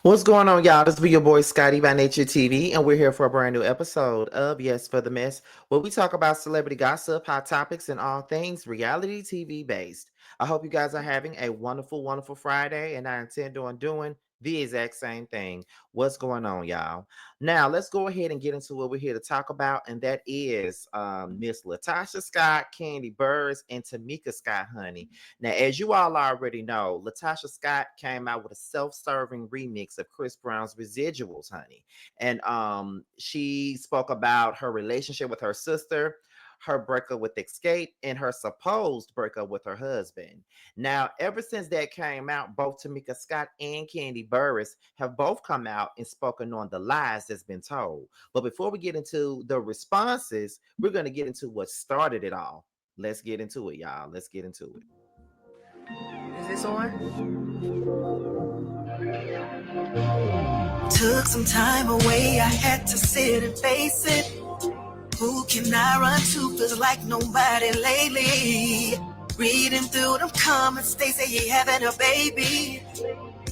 What's going on, y'all? This be your boy Scotty by Nature TV, and we're here for a brand new episode of Yes for the Mess, where we talk about celebrity gossip, hot topics, and all things reality TV based. I hope you guys are having a wonderful, wonderful Friday, and I intend on doing the exact same thing. What's going on, y'all? Now, let's go ahead and get into what we're here to talk about, and that is Miss Latocha Scott, Kandi Burruss, and Tamika Scott, honey. Now, as you all already know, Latocha Scott came out with a self-serving remix of Chris Brown's Residuals, honey. And she spoke about her relationship with her sister, her breakup with Escape, and her supposed breakup with her husband. Now, ever since that came out, both Tamika Scott and Kandi Burruss have both come out and spoken on the lies that's been told. But before we get into the responses, we're going to get into what started it all. Let's get into it, y'all. Let's get into it. Is this on? Took some time away, I had to sit and face it. Who can I run to? Feels like nobody lately. Reading through them comments, they say you having a baby.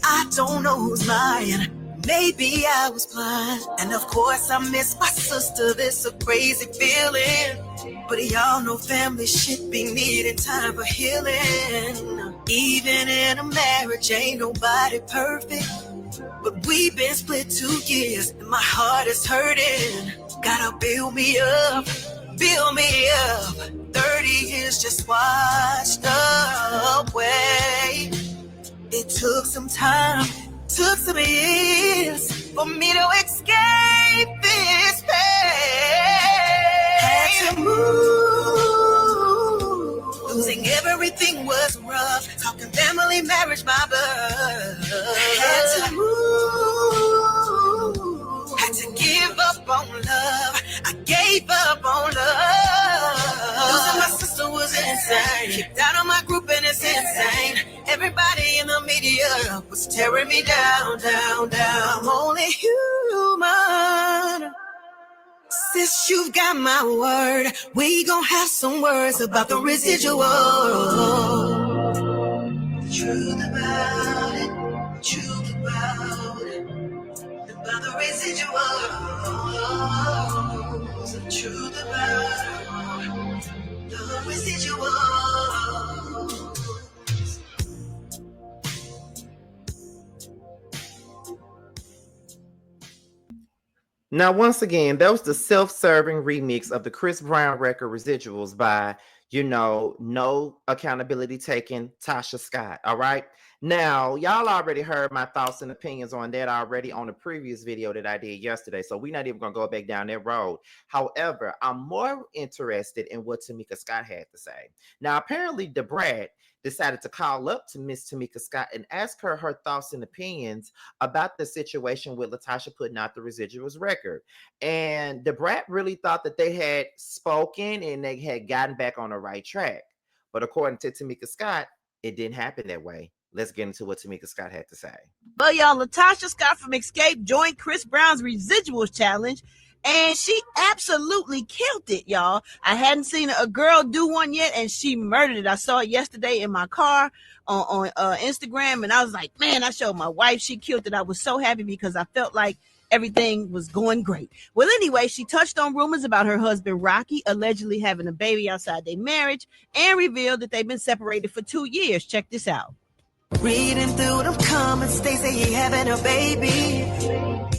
I don't know who's lying. Maybe I was blind. And of course I miss my sister. This a crazy feeling. But y'all know family shit be needing time for healing. Even in a marriage, ain't nobody perfect. But we've been split 2 years, and my heart is hurting. Gotta build me up, build me up. 30 years just washed away. It took some time, took some years for me to escape this pain. Had to move. Losing everything was rough. Talking family, marriage, my birth. Had to move. Had to give up on love. I gave up on love. Losing my sister was insane. Kicked out of my group and it's insane. Everybody in the media was tearing me down, down, down. I'm only human. Sis, you've got my word. We gon' have some words about the residual. The truth about it, the truth about it, about the residual. The truth about it, the residual. Now, once again, that was the self-serving remix of the Chris Brown record Residuals by, no accountability taken, Tasha Scott. All right. Now, y'all already heard my thoughts and opinions on that already on the previous video that I did yesterday. So we're not even going to go back down that road. However, I'm more interested in what Tamika Scott had to say. Now, apparently, Debrat decided to call up to Miss Tamika Scott and ask her her thoughts and opinions about the situation with Latocha putting out the Residuals record. And the Brat really thought that they had spoken and they had gotten back on the right track. But according to Tamika Scott, it didn't happen that way. Let's get into what Tamika Scott had to say. Well, y'all, Latocha Scott from Escape joined Chris Brown's Residuals challenge, and she absolutely killed it, y'all. I hadn't seen a girl do one yet, and she murdered it. I saw it yesterday in my car on Instagram, and I was like, man, I showed my wife. She killed it. I was so happy because I felt like everything was going great. Well, anyway, she touched on rumors about her husband, Rocky, allegedly having a baby outside their marriage, and revealed that they've been separated for 2 years. Check this out. Reading through them comments, they say you having a baby.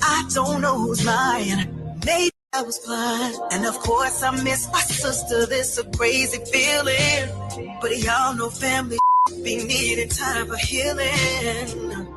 I don't know who's lying. Maybe I was blind. And of course I miss my sister. This a crazy feeling. But y'all know family be needing time for healing.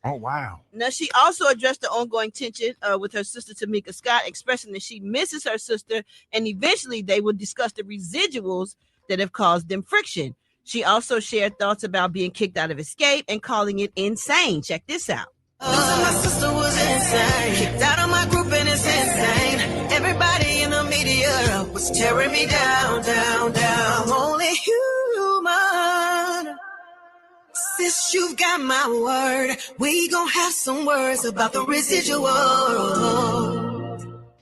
Oh, wow. Now, she also addressed the ongoing tension with her sister Tamika Scott, expressing that she misses her sister, and eventually they would discuss the residuals that have caused them friction. She also shared thoughts about being kicked out of Escape and calling it insane. Check this out. My sister was insane. Kicked out of my group and it's insane. Everybody in the media was tearing me down, down, down. I'm only human. Sis, you've got my word. We gon' have some words about the residual.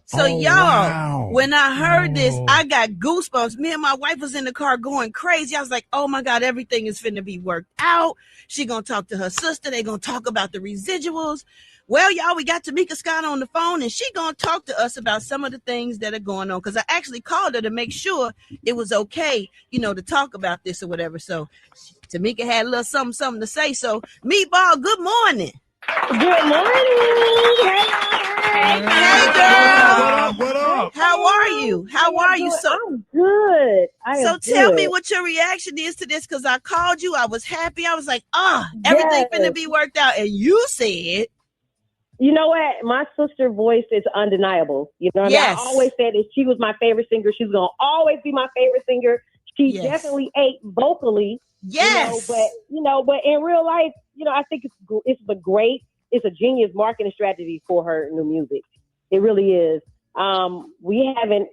So y'all, when I heard this, I got goosebumps. Me and my wife was in the car going crazy. I was like, oh my God, everything is finna be worked out. She gonna talk to her sister. They gonna talk about the residuals. Well, y'all, we got Tamika Scott on the phone, and she gonna talk to us about some of the things that are going on. Because I actually called her to make sure it was okay, to talk about this or whatever. So Tamika had a little something to say. So Meatball, good morning. Good morning. Hey, girl. What up? How are you? How are you? So I'm good. So tell me what your reaction is to this, because I called you. I was happy. I was like, everything finna be worked out. And you said, you know what? My sister's voice is undeniable. You know what I mean? I always said that she was my favorite singer. She's going to always be my favorite singer. She definitely ate vocally. Yes. But in real life, I think it's a genius marketing strategy for her new music. It really is. We haven't,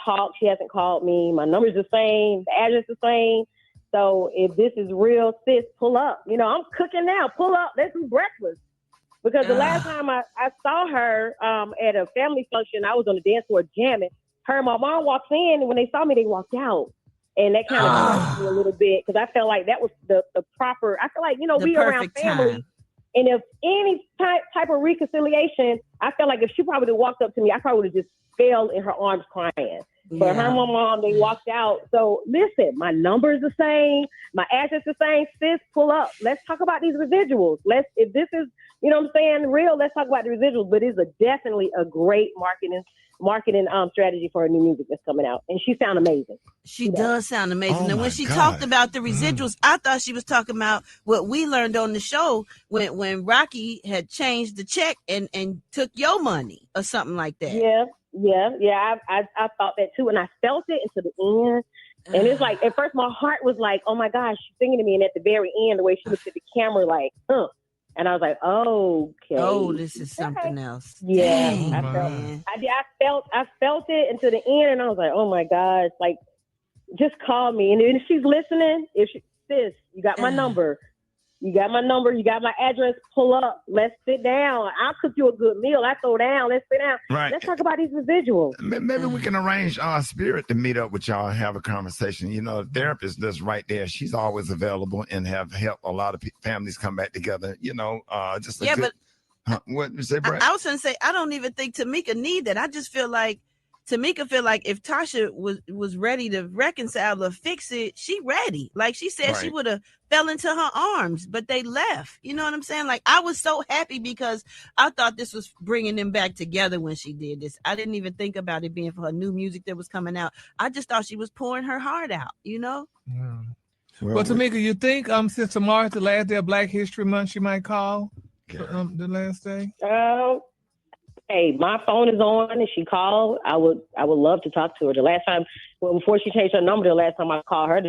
talked. She hasn't called me. My number's the same. The address the same. So if this is real, sis, pull up. I'm cooking now. Pull up. Let's do breakfast. Because the last time I saw her at a family function, I was on the dance floor jamming. Her and my mom walks in, and when they saw me, they walked out. And that kind of touched me a little bit, because I felt like that was the proper, I feel like, we around family. Time. And if any type of reconciliation, I felt like if she probably would have walked up to me, I probably would have just fell in her arms crying. But her and my mom, they walked out. So listen, my number is the same. My address is the same. Sis, pull up. Let's talk about these residuals. If this is, real, let's talk about the residuals. But it's definitely a great marketing strategy for her new music that's coming out. And she sounds amazing. She does sound amazing. And when she talked about the residuals, I thought she was talking about what we learned on the show when Rocky had changed the check and took your money or something like that. Yeah. I thought that too. And I felt it until the end. And it's like, at first my heart was like, oh my gosh, she's singing to me. And at the very end, the way she looked at the camera, like, And I was like, okay. Oh, this is something else. Yeah. Dang, I felt it until the end, and I was like, oh my gosh, like, just call me. And if she's listening, sis, you got my number. You got my address, pull up. Let's sit down. I'll cook you a good meal. I throw down. Let's sit down. Right. Let's talk about these residuals. Maybe we can arrange Spirit to meet up with y'all and have a conversation. The therapist that's right there. She's always available and have helped a lot of families come back together. What you say, Brad? I was going to say, I don't even think Tamika need that. I just feel like Tamika feel like if Tasha was ready to reconcile or fix it, she ready. Like she said, she would have fell into her arms, but they left. You know what I'm saying? Like, I was so happy because I thought this was bringing them back together when she did this. I didn't even think about it being for her new music that was coming out. I just thought she was pouring her heart out, Yeah. Well, Tamika, you think since tomorrow's the last day of Black History Month, she might call the last day? Hey, my phone is on, and she called. I would love to talk to her. The last time, before she changed her number, the last time I called her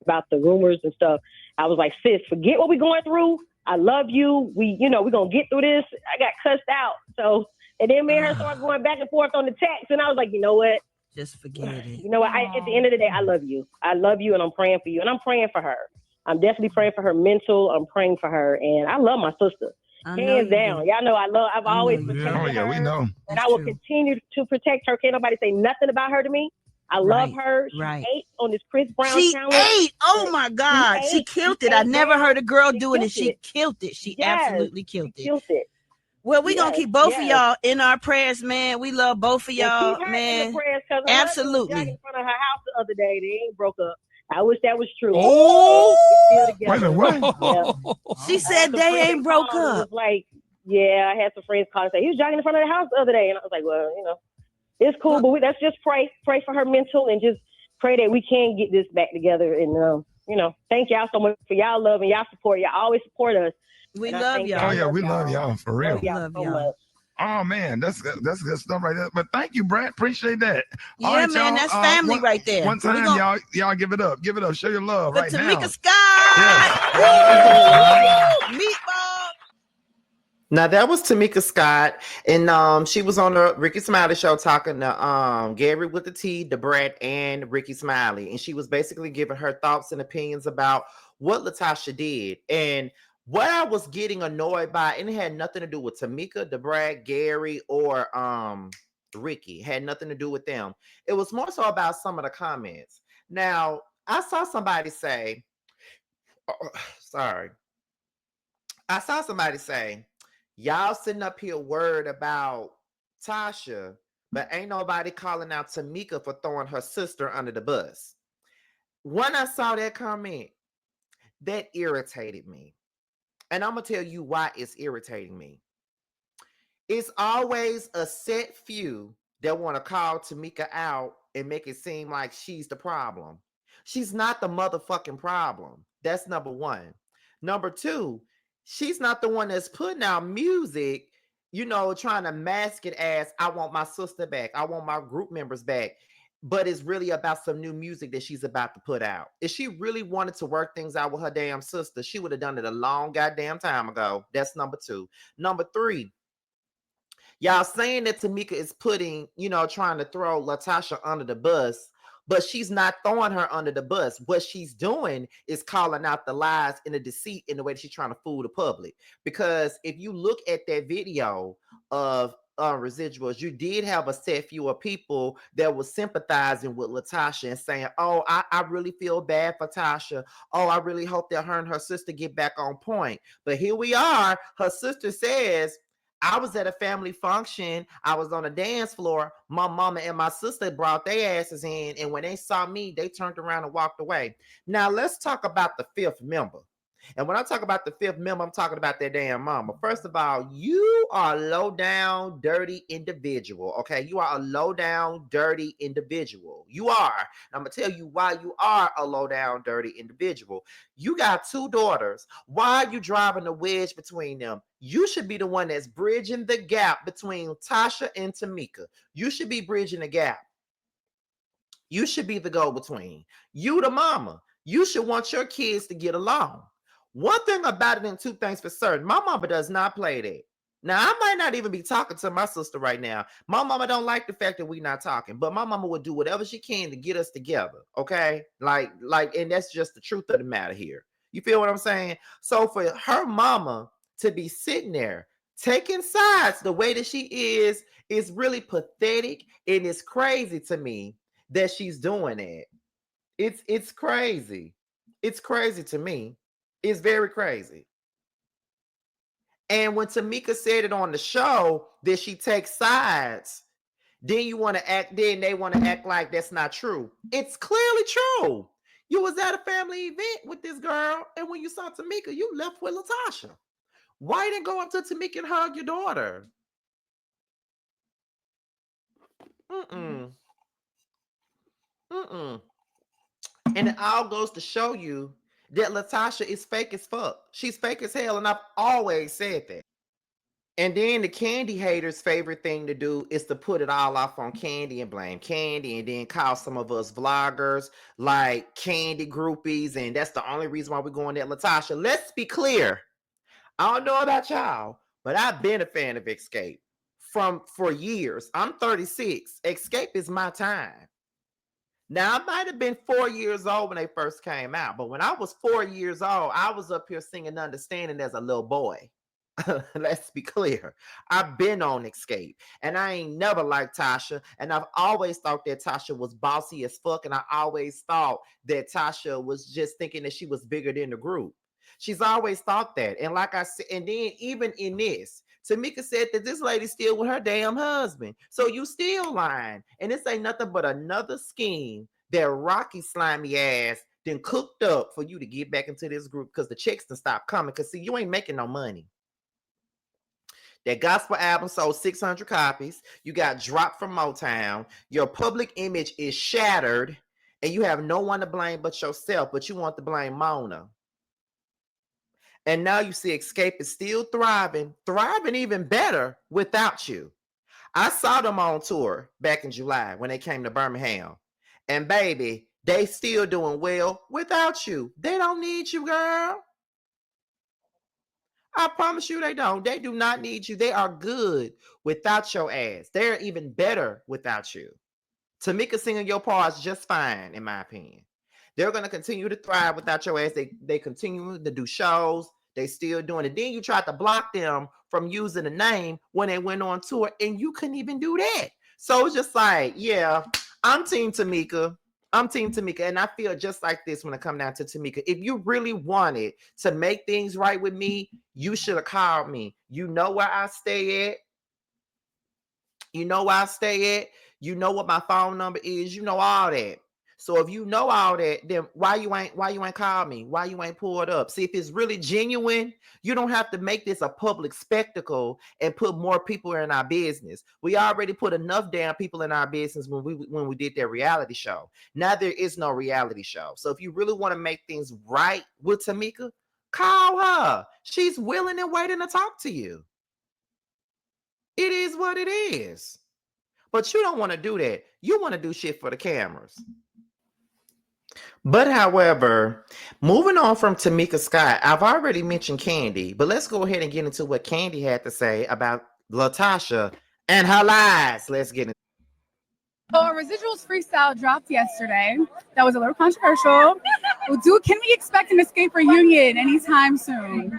about the rumors and stuff, I was like, sis, forget what we're going through. I love you. We're going to get through this. I got cussed out. So, and then me and her started going back and forth on the text, and I was like, you know what? Just forget it. You know what? At the end of the day, I love you. I love you, and I'm praying for you, and I'm praying for her. I'm definitely praying for her mental. I'm praying for her, and I love my sister. Hands down. Y'all know I've always protected her. Oh, yeah, we know. And I will continue to protect her. Can't nobody say nothing about her to me. I love her. She ate on this Chris Brown challenge. She ate. Oh, my God. She killed it. I never heard a girl do it, and she killed it. She absolutely killed it. Well, we're going to keep both of y'all in our prayers, man. We love both of y'all, man. In the prayers, absolutely. In front of her house the other day. They ain't broke up. I wish that was true. Oh, wait a minute, what? Yeah. She said they ain't broke up. Like, I had some friends call and say, he was jogging in front of the house the other day. And I was like, well, it's cool, but let's just pray for her mental and just pray that we can get this back together. And, thank y'all so much for y'all love and y'all support. Y'all always support us. We love y'all. Oh, yeah, we love y'all, for real. We love y'all. Oh man, that's good stuff right there. But thank you, Brad. Appreciate that. Yeah, all right, man, that's family right there. One time, y'all give it up. Give it up. Show your love right now. Tamika Scott. Yes. Meatball. Now that was Tamika Scott, and she was on the Ricky Smiley show talking to Gary with the T, the Brad, and Ricky Smiley, and she was basically giving her thoughts and opinions about what Latocha did. And what I was getting annoyed by, and it had nothing to do with Tamika, DeBrad, Gary, or Ricky. It had nothing to do with them. It was more so about some of the comments. Now, I saw somebody say, sorry. I saw somebody say, y'all sitting up here worried about Tasha, but ain't nobody calling out Tamika for throwing her sister under the bus. When I saw that comment, that irritated me. And I'm going to tell you why it's irritating me. It's always a set few that want to call Tamika out and make it seem like she's the problem. She's not the motherfucking problem. That's number one. Number two, she's not the one that's putting out music, trying to mask it as, I want my sister back. I want my group members back. But it's really about some new music that she's about to put out. If she really wanted to work things out with her damn sister, she would have done it a long goddamn time ago. That's number two. Number three, y'all saying that Tamika is putting, trying to throw Latocha under the bus, but she's not throwing her under the bus. What she's doing is calling out the lies and the deceit in the way that she's trying to fool the public. Because if you look at that video of residuals, you did have a set few of people that was sympathizing with Latocha and saying, oh, I really feel bad for Tasha. Oh, I really hope that her and her sister get back on point. But here we are. Her sister says, I was at a family function. I was on a dance floor. My mama and my sister brought their asses in. And when they saw me, they turned around and walked away. Now, let's talk about the fifth member. And when I talk about the fifth member, I'm talking about their damn mama. First of all, you are a low down, dirty individual. Okay. You are a low down, dirty individual. You are. And I'm going to tell you why you are a low down, dirty individual. You got two daughters. Why are you driving a wedge between them? You should be the one that's bridging the gap between Tasha and Tamika. You should be bridging the gap. You should be the go-between. You the mama. You should want your kids to get along. One thing about it and two things for certain, my mama does not play that. Now, I might not even be talking to my sister right now. My mama don't like the fact that we're not talking, but my mama would do whatever she can to get us together, okay? Like, and that's just the truth of the matter here. You feel what I'm saying? So for her mama to be sitting there taking sides the way that she is really pathetic, and it's crazy to me that she's doing it. It's crazy. It's crazy to me. It's very crazy. And when Tamika said it on the show that she takes sides, then they want to act like that's not true. It's clearly true. You was at a family event with this girl, and when you saw Tamika, you left with Latocha. Why didn't go up to Tamika and hug your daughter? And it all goes to show you that Latocha is fake as fuck. She's fake as hell, and I've always said that. And then the Kandi haters' favorite thing to do is to put it all off on Kandi and blame Kandi, and then call some of us vloggers like Kandi groupies, and that's the only reason why we're going at Latocha. Let's be clear. I don't know about y'all, but I've been a fan of Escape for years. I'm 36. Escape is my time. Now, I might have been 4 years old when they first came out, but when I was 4 years old, I was up here singing Understanding as a little boy. Let's be clear. I've been on Escape, and I ain't never liked Tasha, and I've always thought that Tasha was bossy as fuck, and I always thought that Tasha was just thinking that she was bigger than the group. She's always thought that. And like I said, and then even in this, Tamika said that this lady's still with her damn husband. So you still lying. And this ain't nothing but another scheme that Rocky slimy ass then cooked up for you to get back into this group, because the checks to stop coming. Because see, you ain't making no money. That gospel album sold 600 copies. You got dropped from Motown. Your public image is shattered. And you have no one to blame but yourself. But you want to blame Mona. And now you see Escape is still thriving even better without you. I saw them on tour back in July when they came to Birmingham. And baby, they still doing well without you. They don't need you, girl. I promise you they don't. They do not need you. They are good without your ass. They're even better without you. Tamika singing your parts just fine, in my opinion. They're going to continue to thrive without your ass. They continue to do shows. They still doing it. Then you tried to block them from using the name when they went on tour, and you couldn't even do that. So it's just like, yeah, I'm Team Tamika. I'm Team Tamika, and I feel just like this when it comes down to Tamika. If you really wanted to make things right with me, you should have called me. You know where I stay at. You know where I stay at. You know what my phone number is. You know all that. So if you know all that, then why you ain't call me? Why you ain't pulled up? See, if it's really genuine, you don't have to make this a public spectacle and put more people in our business. We already put enough damn people in our business when we did that reality show. Now there is no reality show. So if you really want to make things right with Tamika, call her. She's willing and waiting to talk to you. It is what it is. But you don't want to do that. You want to do shit for the cameras. But however, moving on from Tamika Scott, I've already mentioned Kandi, but let's go ahead and get into what Kandi had to say about Latocha and her lies. Let's get into So a residuals freestyle dropped yesterday. That was a little controversial. Well, can we expect an escape reunion anytime soon?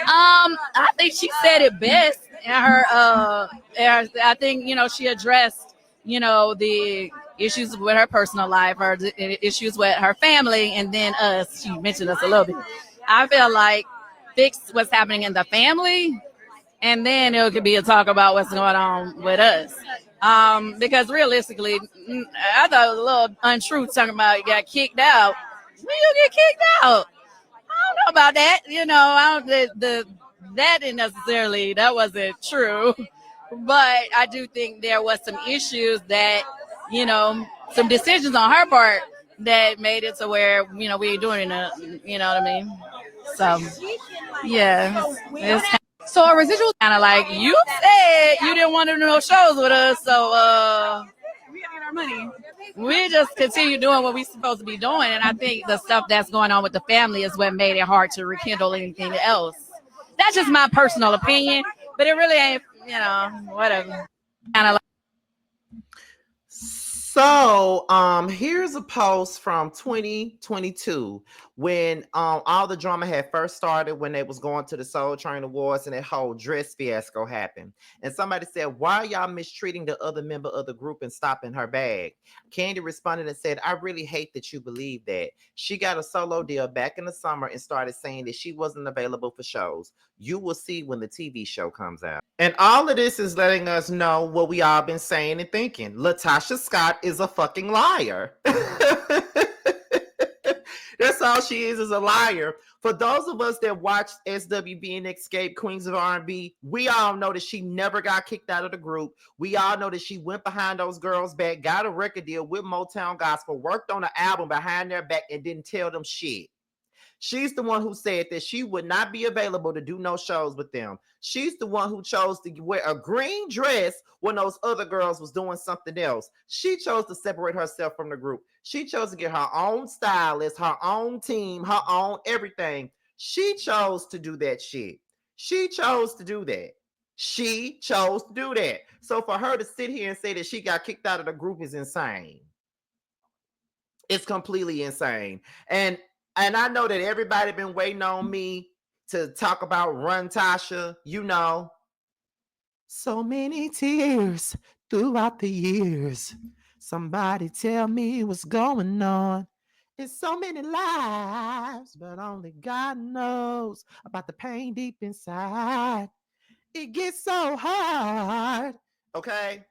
I think she said it best in her. I think she addressed the issues with her personal life, her issues with her family, and then us. She mentioned us a little bit. I feel like fix what's happening in the family, and then it could be a talk about what's going on with us. Because realistically, I thought it was a little untruth talking about you got kicked out. When you get kicked out, I don't know about that. I don't that didn't necessarily that wasn't true, but I do think there was some issues that some decisions on her part that made it to where we ain't doing it. You know what I mean? So yeah, it's So a residual kind of like you said you didn't want to do no shows with us, so we gotta get our money. we just continue doing what we're supposed to be doing. And I think the stuff that's going on with the family is what made it hard to rekindle anything else. That's just my personal opinion, but it really ain't, whatever. Kind of like. So, here's a post from 2022 when all the drama had first started when they was going to the Soul Train Awards and that whole dress fiasco happened. And somebody said, "Why are y'all mistreating the other member of the group and stopping her bag?" Kandi responded and said, "I really hate that you believe that. She got a solo deal back in the summer and started saying that she wasn't available for shows. You will see when the TV show comes out." And all of this is letting us know what we all been saying and thinking. Latocha Scott is a fucking liar. That's all she is a liar. For those of us that watched SWB and Escape Queens of R&B, we all know that she never got kicked out of the group. We all know that she went behind those girls' back, got a record deal with Motown Gospel, worked on an album behind their back, and didn't tell them shit. She's the one who said that she would not be available to do no shows with them. She's the one who chose to wear a green dress when those other girls was doing something else. She chose to separate herself from the group. She chose to get her own stylist, her own team, her own everything. She chose to do that shit. She chose to do that. She chose to do that. So for her to sit here and say that she got kicked out of the group is insane. It's completely insane. And I know that everybody been waiting on me to talk about Run Tasha. So many tears throughout the years. Somebody tell me what's going on. It's so many lives, but only God knows about the pain deep inside. It gets so hard. Okay?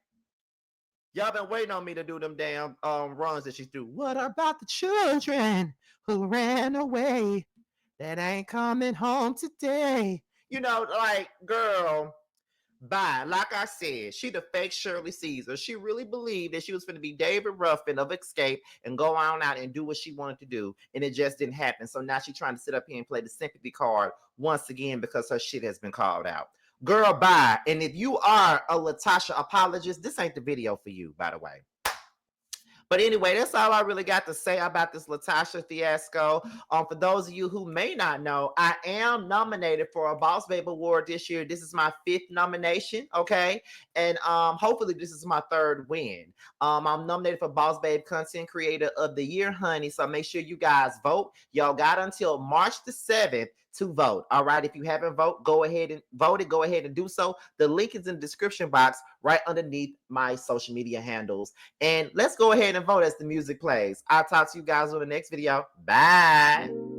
Y'all been waiting on me to do them damn runs that she threw. What about the children who ran away that ain't coming home today? Like, girl, bye. Like I said, she the fake Shirley Caesar. She really believed that she was going to be David Ruffin of Escape and go on out and do what she wanted to do. And it just didn't happen. So now she's trying to sit up here and play the sympathy card once again because her shit has been called out. Girl, bye. And if you are a Latocha apologist, this ain't the video for you, by the way. But anyway, that's all I really got to say about this Latocha fiasco. For those of you who may not know, I am nominated for a Boss Babe Award this year. This is my 5th nomination, okay? And hopefully this is my 3rd win. I'm nominated for Boss Babe Content Creator of the Year, honey. So make sure you guys vote. Y'all got until March the 7th to vote. All right, if you haven't voted, go ahead and vote. Go ahead and do so. The link is in the description box right underneath my social media handles. And let's go ahead and vote as the music plays. I'll talk to you guys on the next video. Bye.